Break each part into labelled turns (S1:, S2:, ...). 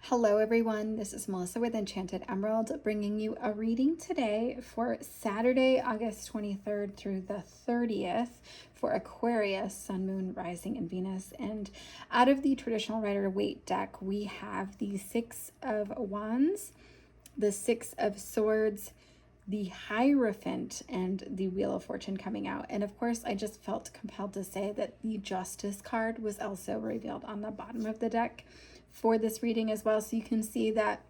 S1: Hello, everyone. This is Melissa with Enchanted Emerald, bringing you a reading today for Saturday, August 23rd through the 30th for Aquarius, Sun, Moon, Rising, and Venus. And out of the traditional Rider-Waite deck, we have the Six of Wands, the Six of Swords, the Hierophant, and the Wheel of Fortune coming out. And of course, I just felt compelled to say that the Justice card was also revealed on the bottom of the deck for this reading as well. So you can see that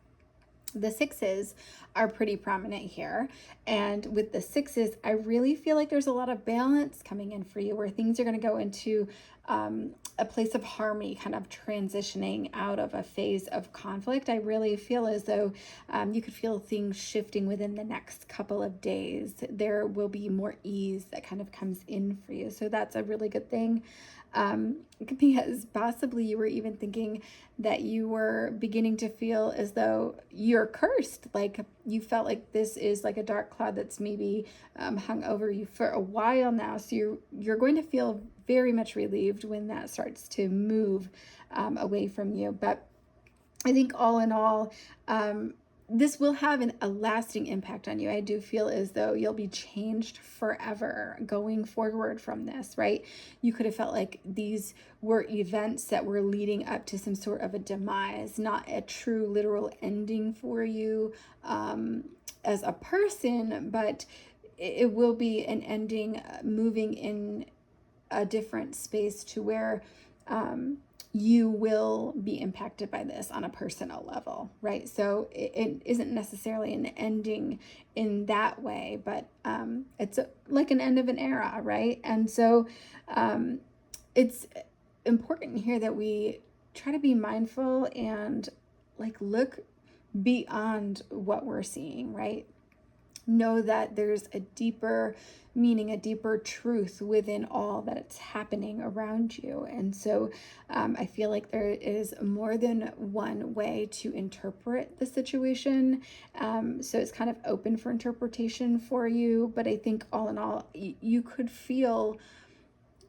S1: the sixes are pretty prominent here. And with the sixes, I really feel like there's a lot of balance coming in for you where things are going to go into a place of harmony, kind of transitioning out of a phase of conflict. I really feel as though you could feel things shifting within the next couple of days. There will be more ease that kind of comes in for you. So that's a really good thing. Because possibly you were even thinking that you were beginning to feel as though you're cursed, like you felt like this is like a dark cloud that's maybe hung over you for a while now. So you're going to feel very much relieved when that starts to move away from you. But I think all in all, this will have a lasting impact on you. I do feel as though you'll be changed forever going forward from this, right? You could have felt like these were events that were leading up to some sort of a demise, not a true literal ending for you as a person, but it will be an ending, moving in a different space to where you will be impacted by this on a personal level, right? So it isn't necessarily an ending in that way, but it's like an end of an era, right? And so it's important here that we try to be mindful and like look beyond what we're seeing, right? Know that there's a deeper meaning, a deeper truth within all that it's happening around you. And so I feel like there is more than one way to interpret the situation. So it's kind of open for interpretation for you. But I think all in all, you could feel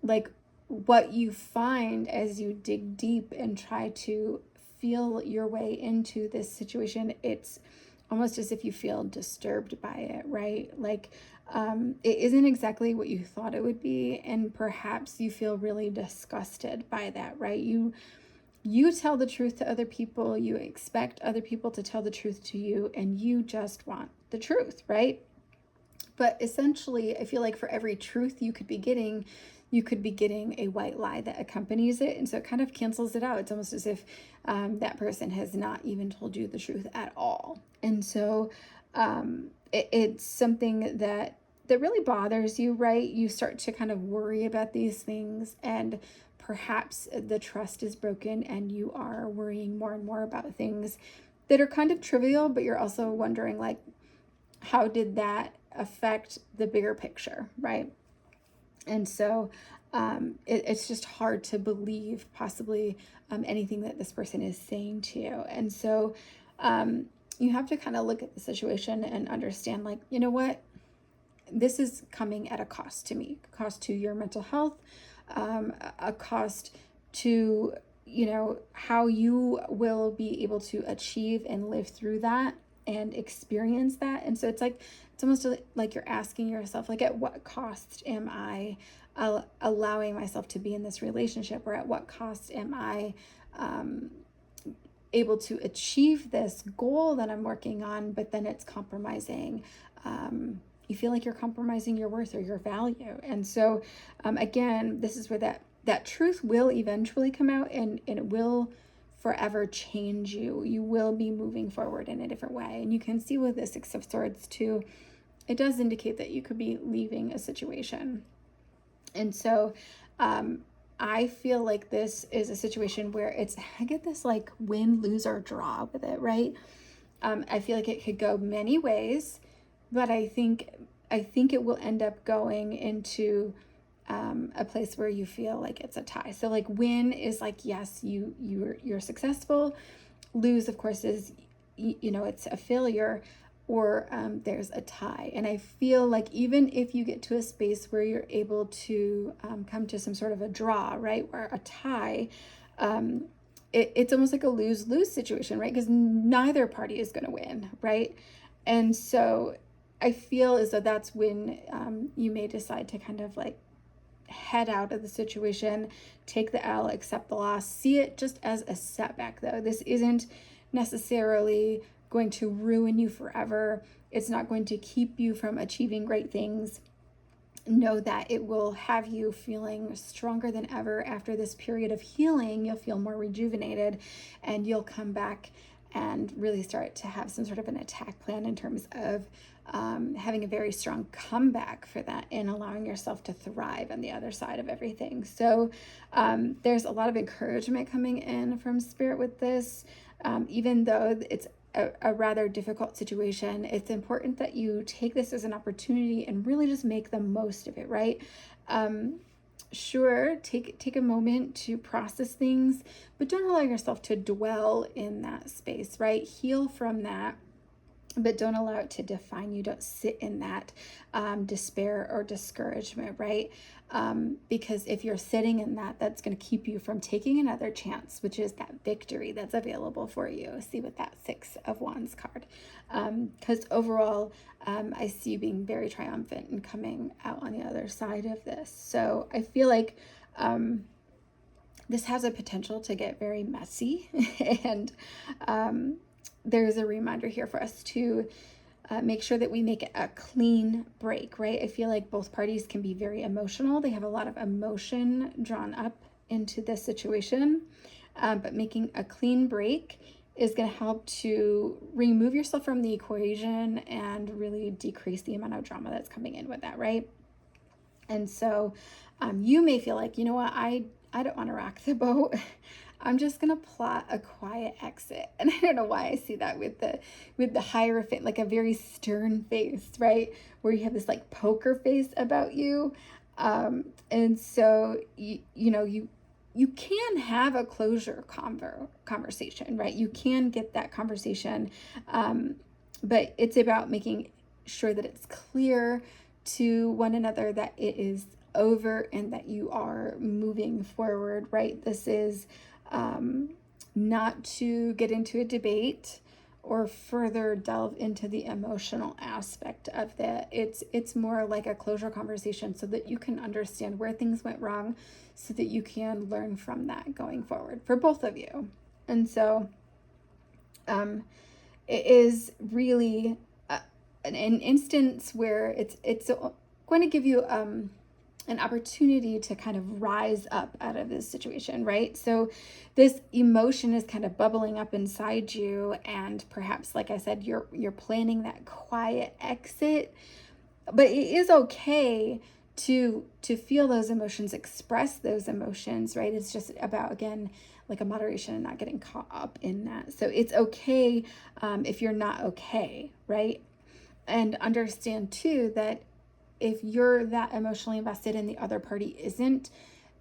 S1: like what you find as you dig deep and try to feel your way into this situation, it's almost as if you feel disturbed by it, right? Like it isn't exactly what you thought it would be, and perhaps you feel really disgusted by that, right? You tell the truth to other people, you expect other people to tell the truth to you, and you just want the truth, right? But essentially, I feel like for every truth you could be getting a white lie that accompanies it. And so it kind of cancels it out. It's almost as if that person has not even told you the truth at all. And so it's something that really bothers you, right? You start to kind of worry about these things, and perhaps the trust is broken and you are worrying more and more about things that are kind of trivial, but you're also wondering, like, how did that affect the bigger picture, right? And so it's just hard to believe possibly anything that this person is saying to you. And so you have to kind of look at the situation and understand, like, you know what? This is coming at a cost to me, a cost to your mental health, a cost to, how you will be able to achieve and live through that and experience that. And so it's almost like you're asking yourself, like, at what cost am I allowing myself to be in this relationship, or at what cost am I able to achieve this goal that I'm working on, but then it's compromising. You feel like you're compromising your worth or your value. And so again, this is where that truth will eventually come out, and it will forever change you. You will be moving forward in a different way. And you can see with the Six of Swords too, it does indicate that you could be leaving a situation. And so I feel like this is a situation where I get this like win, lose, or draw with it, right? I feel like it could go many ways, but I think it will end up going into a place where you feel like it's a tie. So like win is like, yes, you're successful. Lose, of course, is it's a failure, or there's a tie. And I feel like even if you get to a space where you're able to come to some sort of a draw, right, or a tie, it's almost like a lose-lose situation, right? Because neither party is going to win, right? And so I feel as though that's when you may decide to kind of like head out of the situation, take the L, accept the loss, see it just as a setback though. This isn't necessarily going to ruin you forever. It's not going to keep you from achieving great things. Know that it will have you feeling stronger than ever after this period of healing. You'll feel more rejuvenated and you'll come back and really start to have some sort of an attack plan in terms of having a very strong comeback for that and allowing yourself to thrive on the other side of everything. So there's a lot of encouragement coming in from Spirit with this. Even though it's a rather difficult situation, it's important that you take this as an opportunity and really just make the most of it, right? Sure, take a moment to process things, but don't allow yourself to dwell in that space, right? Heal from that, but don't allow it to define you. Don't sit in that despair or discouragement, right? Because if you're sitting in that, that's going to keep you from taking another chance, which is that victory that's available for you. See with that 6 of Wands card. Because overall, I see you being very triumphant and coming out on the other side of this. So I feel like this has a potential to get very messy and there's a reminder here for us to make sure that we make it a clean break, right? I feel like both parties can be very emotional. They have a lot of emotion drawn up into this situation, but making a clean break is going to help to remove yourself from the equation and really decrease the amount of drama that's coming in with that, right? And so you may feel like, you know what, I don't want to rock the boat. I'm just going to plot a quiet exit. And I don't know why I see that with the Hierophant, like a very stern face, right? Where you have this like poker face about you. And so, you can have a closure conversation, right? You can get that conversation. But it's about making sure that it's clear to one another that it is over and that you are moving forward, right? This is not to get into a debate or further delve into the emotional aspect of that. It's more like a closure conversation so that you can understand where things went wrong so that you can learn from that going forward for both of you. And so it is really an instance where it's going to give you an opportunity to kind of rise up out of this situation, right? So this emotion is kind of bubbling up inside you, and perhaps, like I said, you're planning that quiet exit, but it is okay to feel those emotions, express those emotions, right? It's just about, again, like a moderation and not getting caught up in that. So it's okay if you're not okay, right? And understand too that if you're that emotionally invested and the other party isn't,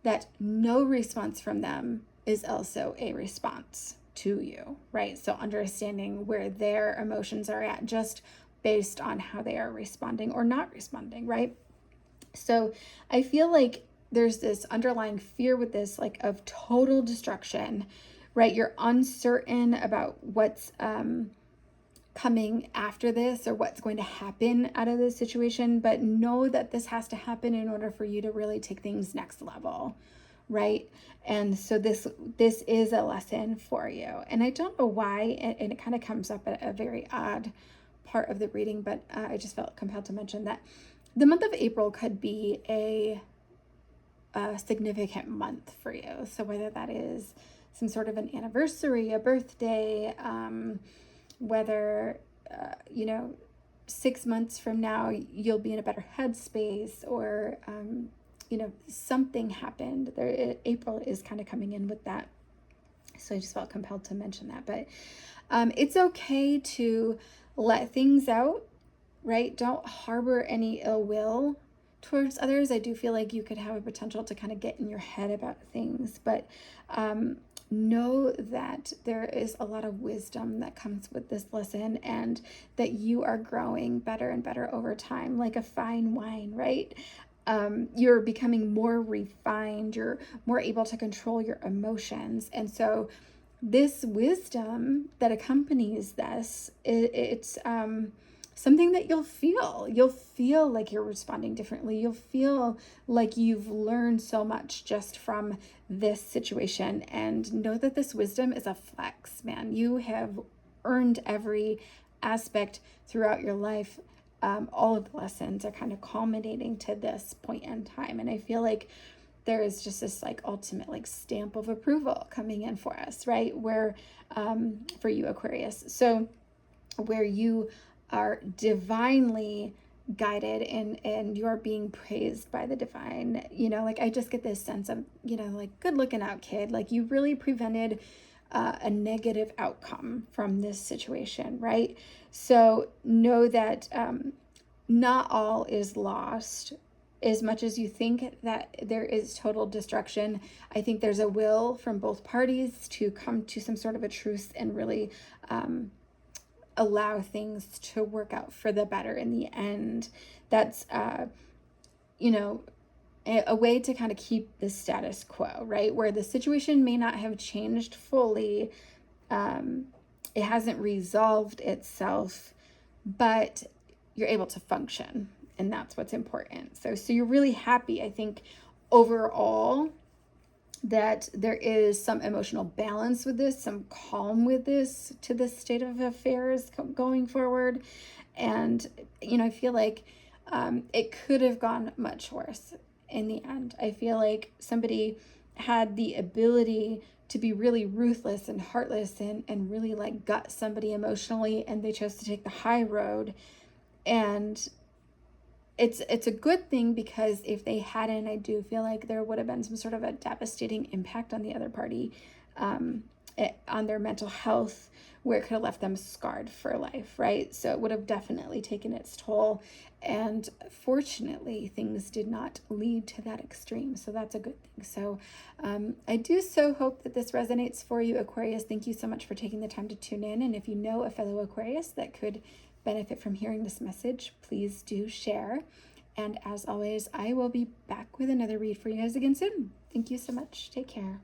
S1: that no response from them is also a response to you, right? So understanding where their emotions are at just based on how they are responding or not responding, right? So I feel like there's this underlying fear with this, like of total destruction, right? You're uncertain about what's coming after this or what's going to happen out of this situation, but know that this has to happen in order for you to really take things next level, right? And so this is a lesson for you. And I don't know why, and it kind of comes up at a very odd part of the reading, but I just felt compelled to mention that the month of April could be a significant month for you. So whether that is some sort of an anniversary, a birthday, whether 6 months from now you'll be in a better headspace, or something happened there. April is kind of coming in with that, so I just felt compelled to mention that. But it's okay to let things out, right? Don't harbor any ill will towards others. I do feel like you could have a potential to kind of get in your head about things, but know that there is a lot of wisdom that comes with this lesson, and that you are growing better and better over time, like a fine wine, right? You're becoming more refined, you're more able to control your emotions. And so this wisdom that accompanies this, it's something that you'll feel. You'll feel like you're responding differently. You'll feel like you've learned so much just from this situation. And know that this wisdom is a flex, man. You have earned every aspect throughout your life. All of the lessons are kind of culminating to this point in time. And I feel like there is just this like ultimate like stamp of approval coming in for us, right? Where for you, Aquarius. So where you are divinely guided and you're being praised by the divine, like I just get this sense of, like good looking out, kid. Like you really prevented a negative outcome from this situation, right? So know that not all is lost. As much as you think that there is total destruction, I think there's a will from both parties to come to some sort of a truce and really allow things to work out for the better in the end. That's, a way to kind of keep the status quo, right? Where the situation may not have changed fully. It hasn't resolved itself, but you're able to function. And that's what's important. So you're really happy, I think, overall, that there is some emotional balance with this, some calm with this to the state of affairs going forward. And, I feel like it could have gone much worse in the end. I feel like somebody had the ability to be really ruthless and heartless and really like gut somebody emotionally, and they chose to take the high road. And it's a good thing, because if they hadn't, I do feel like there would have been some sort of a devastating impact on the other party, on their mental health, where it could have left them scarred for life, right? So it would have definitely taken its toll. And fortunately, things did not lead to that extreme. So that's a good thing. So I do so hope that this resonates for you, Aquarius. Thank you so much for taking the time to tune in. And if you know a fellow Aquarius that could benefit from hearing this message, please do share. And as always, I will be back with another read for you guys again soon. Thank you so much. Take care.